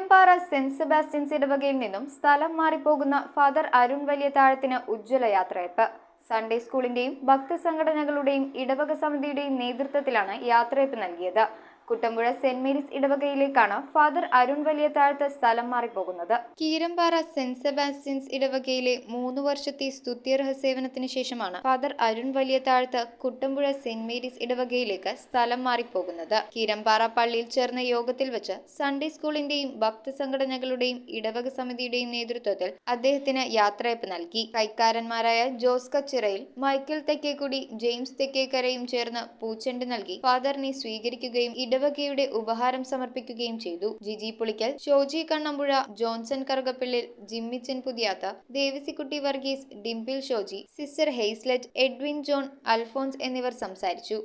Keerampara saint Sebastian's ഇടവകയിൽ നിന്നും സ്ഥലം മാറിപ്പോകുന്ന ഫാദർ അരുൺ വലിയതാഴത്തിന് ഉജ്ജ്വല യാത്രയയപ്പ്. സൺഡേ സ്കൂളിന്റെയും ഭക്തസംഘടനകളുടെയും ഇടവക സമിതിയുടെയും നേതൃത്വത്തിലാണ് യാത്രയയപ്പ് നൽകിയത്. കുട്ടമ്പുഴ സെന്റ് മേരീസ് ഇടവകയിലേക്കാണ് ഫാദർ അരുൺ വലിയതാഴത്ത് സ്ഥലം മാറിപ്പോകുന്നത്. കീരമ്പാറ സെന്റ് സെബാസ്റ്റ്യൻസ് ഇടവകയിലെ 3 വർഷത്തെ സ്തുത്യർഹ സേവനത്തിന് ശേഷമാണ് ഫാദർ അരുൺ വലിയതാഴത്ത് കുട്ടമ്പുഴ സെന്റ് മേരീസ് ഇടവകയിലേക്ക് സ്ഥലം മാറിപ്പോകുന്നത്. കീരമ്പാറ പള്ളിയിൽ ചേർന്ന യോഗത്തിൽ വെച്ച് സൺഡേ സ്കൂളിന്റെയും ഭക്തസംഘടനകളുടെയും ഇടവക സമിതിയുടെയും നേതൃത്വത്തിൽ അദ്ദേഹത്തിന് യാത്രയയപ്പ് നൽകി. കൈക്കാരന്മാരായ ജോസ് കച്ചിറയിൽ, മൈക്കിൾ തെക്കേക്കുടി, ജെയിംസ് തെക്കേക്കരയും ചേർന്ന് പൂച്ചെണ്ട് നൽകി ഫാദറിനെ സ്വീകരിക്കുകയും ഇടവകയുടെ ഉപഹാരം സമർപ്പിക്കുകയും ചെയ്തു. Jiji Pulickal, Shoji Kannampuzha, Johnson Karukappillil, Jimmichan Puthiyatha, Devisikutty Varghese, Dimple Shoji, sister Hazlett, Edwin John, Alphonse എന്നിവർ സംസാരിച്ചു.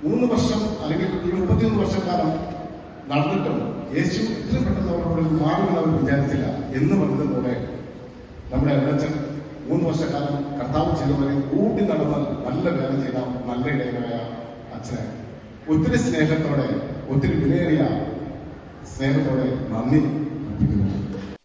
3 വർഷം അല്ലെങ്കിൽ 21 വർഷക്കാലം നടന്നിട്ടും യേശു ഇത്ര പെട്ടെന്ന് അവരോട് മാറുമെന്ന് അവർ വിചാരിച്ചില്ല എന്ന് പറഞ്ഞതുപോലെ നമ്മുടെ അച്ഛൻ 3 വർഷക്കാലം കർത്താവ് ചെയ്തവരെ കൂട്ടി നടന്ന് നല്ല വേല ചെയ്ത നല്ല ഇടയനായ അച്ഛനെ ഒത്തിരി സ്നേഹത്തോടെ, ഒത്തിരി വിലയേറിയ സ്നേഹത്തോടെ നന്ദി അർപ്പിക്കുന്നു.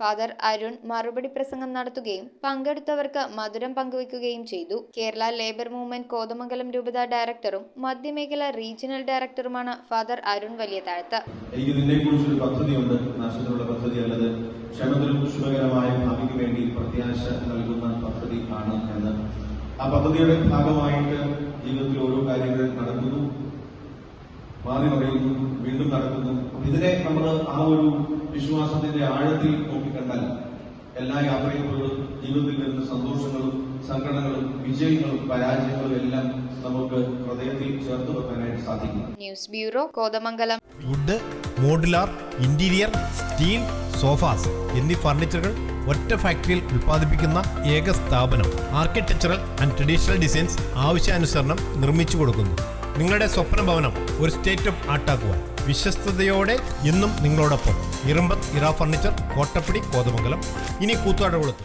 ഫാദർ അരുൺ മറുപടി പ്രസംഗം നടത്തുകയും പങ്കെടുത്തവർക്ക് മധുരം പങ്കുവയ്ക്കുകയും ചെയ്തു. കേരള ലേബർ മൂവ്മെന്റ് കോതമംഗലം രൂപത ഡയറക്ടറും മധ്യമേഖല റീജിയണൽ ഡയറക്ടറുമാണ് ഫാദർ അരുൺ വലിയതാഴത്ത്. എനിക്ക് ഇതിനെക്കുറിച്ചൊരു പദ്ധതിയുണ്ട്. നാശത്തിനുള്ള പദ്ധതി അല്ലത്, ക്ഷേമത്തിലും ശുഭകരമായ ഭാവിക്ക് വേണ്ടി പ്രത്യാശ നൽകുന്ന പദ്ധതി ആണ് എന്ന്. ആ പദ്ധതിയുടെ ഭാഗമായിട്ട് ജീവിതത്തിൽ ഓരോ കാര്യങ്ങൾ നടക്കുന്നു, മാറി മറിയുന്നു, വീണ്ടും നടക്കുന്നു. ഇതിനെ നമ്മൾ ആ ഒരു വിശ്വാസത്തിന്റെ ആഴത്തിൽ നോക്കിക്കണ്ടാൽ എല്ലാ യാത്രയിലും ജീവിതത്തിൽ വരുന്ന സന്തോഷങ്ങളും സങ്കടങ്ങളും വിജയങ്ങളും പരാജയങ്ങളും എല്ലാം നമുക്ക് ഹൃദയത്തിൽ ചേർത്ത് വെക്കാനായിട്ട് സാധിക്കും. News bureau, Kothamangalam. Wood, modular, interior, steel, sofas എന്നീ ഫർണിച്ചറുകൾ ഒറ്റ ഫാക്ടറിയിൽ ഉൽപ്പാദിപ്പിക്കുന്ന ഏക സ്ഥാപനം. ആർക്കിടെക്ചറൽ ആൻഡ് ട്രഡീഷണൽ ഡിസൈൻസ് ആവശ്യാനുസരണം നിർമ്മിച്ചു കൊടുക്കുന്നു. നിങ്ങളുടെ സ്വപ്ന ഭവനം ഒരു സ്റ്റേറ്റ് ഓഫ് ആർട്ടാക്കുവാൻ വിശ്വസ്തയോടെ എന്നും നിങ്ങളോടൊപ്പം. ഇറമ്പത്ത് ഇറ ഫർണിച്ചർ, കോട്ടപ്പടി, കോതമംഗലം. ഇനി കൂത്താട്ടുകുളത്ത്.